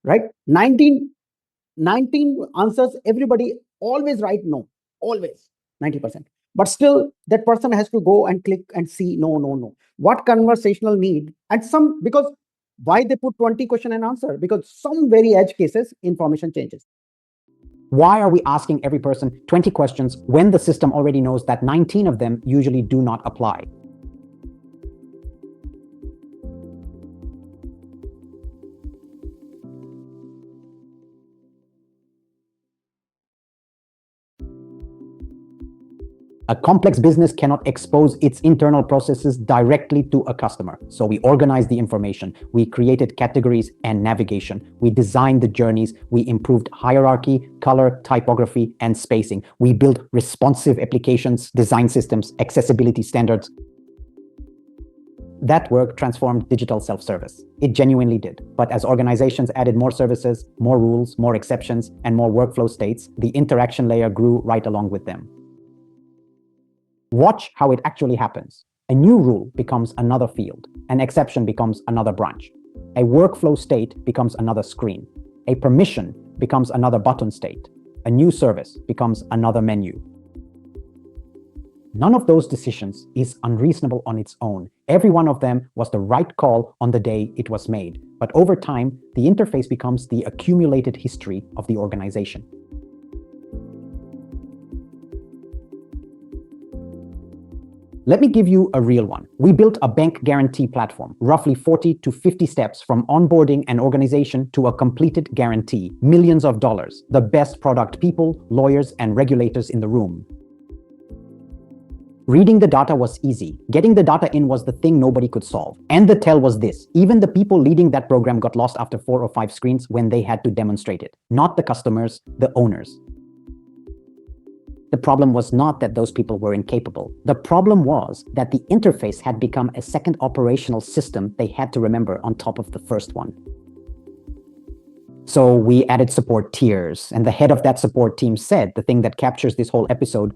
right? 19 answers, everybody always write no, always 90%. But still, that person has to go and click and see no, no, no. What conversational need? And some, because why they put 20 question and answer? Because some very edge cases, information changes. Why are we asking every person 20 questions when the system already knows that 19 of them usually do not apply? A complex business cannot expose its internal processes directly to a customer. So we organized the information, we created categories and navigation, we designed the journeys, we improved hierarchy, color, typography, and spacing. We built responsive applications, design systems, accessibility standards. That work transformed digital self-service. It genuinely did. But as organizations added more services, more rules, more exceptions, and more workflow states, the interaction layer grew right along with them. Watch how it actually happens. A new rule becomes another field. An exception becomes another branch. A workflow state becomes another screen. A permission becomes another button state. A new service becomes another menu. None of those decisions is unreasonable on its own. Every one of them was the right call on the day it was made. But over time, the interface becomes the accumulated history of the organization. Let me give you a real one. We built a bank guarantee platform, roughly 40 to 50 steps from onboarding an organization to a completed guarantee, millions of dollars, the best product people, lawyers, and regulators in the room. Reading the data was easy. Getting the data in was the thing nobody could solve. And the tell was this: even the people leading that program got lost after 4 or 5 screens when they had to demonstrate it. Not the customers, the owners. The problem was not that those people were incapable. The problem was that the interface had become a second operational system they had to remember on top of the first one. So we added support tiers, and the head of that support team said the thing that captures this whole episode.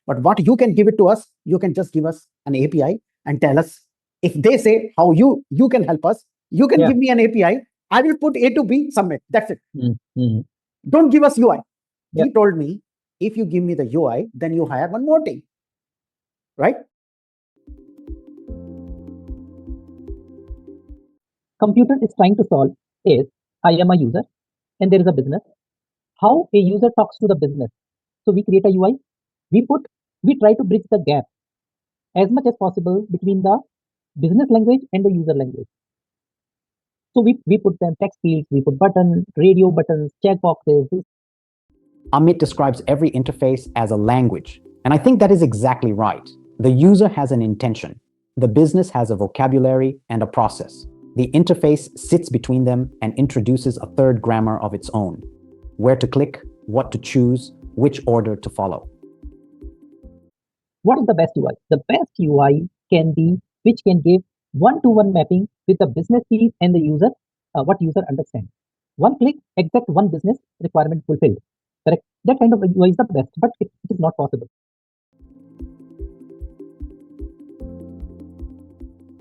But what you can give it to us, you can just give us an API and tell us. If they say how you can help us, you can give me an API. I will put A to B, submit. That's it. Mm-hmm. Don't give us UI. He told me, if you give me the UI, then you hire one more team, right? Computer is trying to solve is, I am a user and there is a business. How a user talks to the business. So we create a UI. We try to bridge the gap as much as possible between the business language and the user language. So we put them text fields, we put buttons, radio buttons, checkboxes. Amit describes every interface as a language, and I think that is exactly right. The user has an intention. The business has a vocabulary and a process. The interface sits between them and introduces a third grammar of its own. Where to click, what to choose, which order to follow. What is the best UI? The best UI can be which can give one-to-one mapping with the business needs and the user, what user understands. One click, exact one business requirement fulfilled. Correct? That kind of UI is the best, but it is not possible.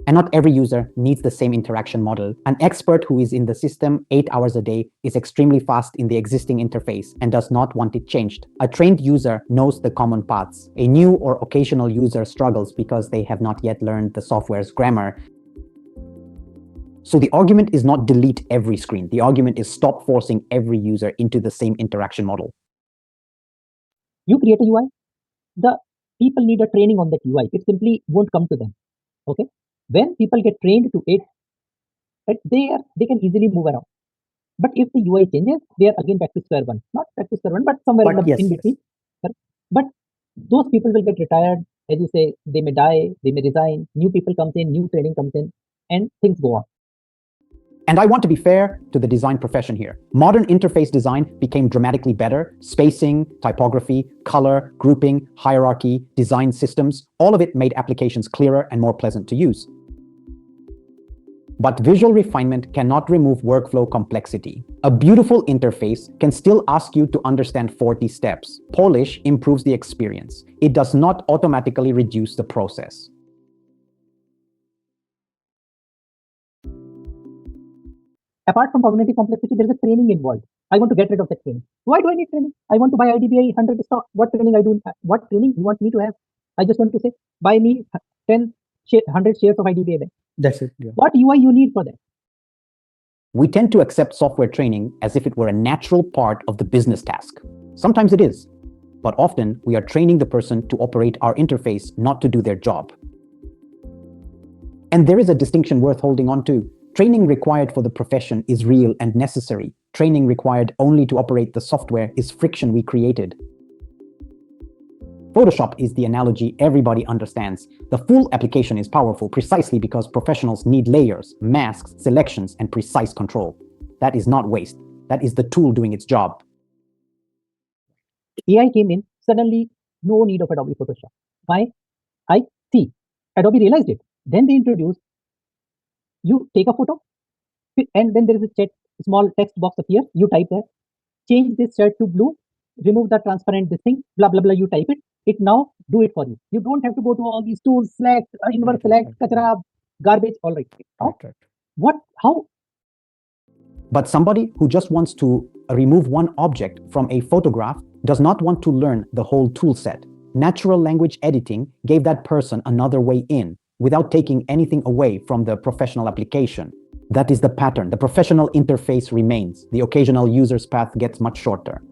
And not every user needs the same interaction model. An expert who is in the system 8 hours a day is extremely fast in the existing interface and does not want it changed. A trained user knows the common paths. A new or occasional user struggles because they have not yet learned the software's grammar. So the argument is not delete every screen. The argument is stop forcing every user into the same interaction model. You create a UI, the people need a training on that UI. It simply won't come to them. Okay? When people get trained to it, they can easily move around. But if the UI changes, they are again back to square one. Not back to square one, but somewhere in between. But those people will get retired. As you say, they may die, they may resign. New people comes in, new training comes in, and things go on. And I want to be fair to the design profession here. Modern interface design became dramatically better. Spacing, typography, color, grouping, hierarchy, design systems, all of it made applications clearer and more pleasant to use. But visual refinement cannot remove workflow complexity. A beautiful interface can still ask you to understand 40 steps. Polish improves the experience. It does not automatically reduce the process. Apart from cognitive complexity, there is a training involved. I want to get rid of that training. Why do I need training? I want to buy IDBI 100 stock. What training I do? What training you want me to have? I just want to say, buy me 10, 100 shares of IDBI Bank. That's it. Yeah. What UI you need for that? We tend to accept software training as if it were a natural part of the business task. Sometimes it is, but often we are training the person to operate our interface, not to do their job. And there is a distinction worth holding on to. Training required for the profession is real and necessary. Training required only to operate the software is friction we created. Photoshop is the analogy everybody understands. The full application is powerful precisely because professionals need layers, masks, selections, and precise control. That is not waste. That is the tool doing its job. AI came in, suddenly no need of Adobe Photoshop. Why? I see. Adobe realized it. Then they introduced, you take a photo, and then there is a small text box appears. You type that, change this shirt to blue, remove the transparent this thing, blah blah blah. You type it. It now do it for you. You don't have to go to all these tools, select, invert, select, kachara, garbage. All right. What? How? But somebody who just wants to remove one object from a photograph does not want to learn the whole tool set. Natural language editing gave that person another way in without taking anything away from the professional application. That is the pattern. The professional interface remains. The occasional user's path gets much shorter.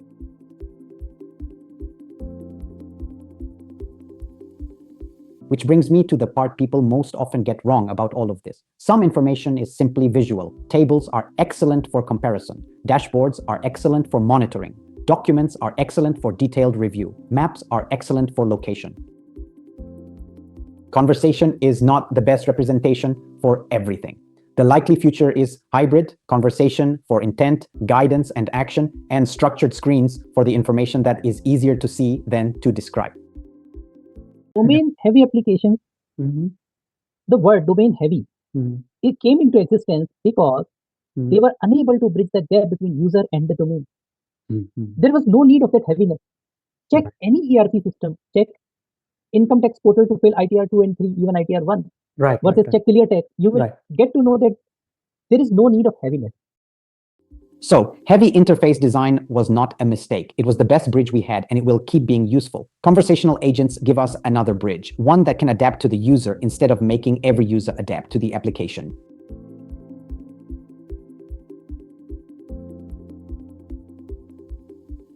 Which brings me to the part people most often get wrong about all of this. Some information is simply visual. Tables are excellent for comparison. Dashboards are excellent for monitoring. Documents are excellent for detailed review. Maps are excellent for location. Conversation is not the best representation for everything. The likely future is hybrid, conversation for intent, guidance and action, and structured screens for the information that is easier to see than to describe. Domain heavy applications, the word domain heavy, it came into existence because they were unable to bridge the gap between user and the domain. There was no need of that heaviness. Check any ERP system, check income tax portal to fill ITR 2 and 3, even ITR 1, versus check clear tax. You will get to know that there is no need of heaviness. So, heavy interface design was not a mistake. It was the best bridge we had, and it will keep being useful. Conversational agents give us another bridge, one that can adapt to the user instead of making every user adapt to the application.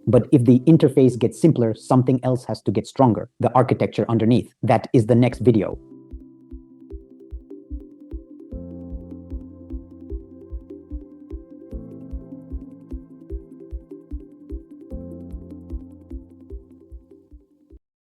But if the interface gets simpler, something else has to get stronger, the architecture underneath. That is the next video.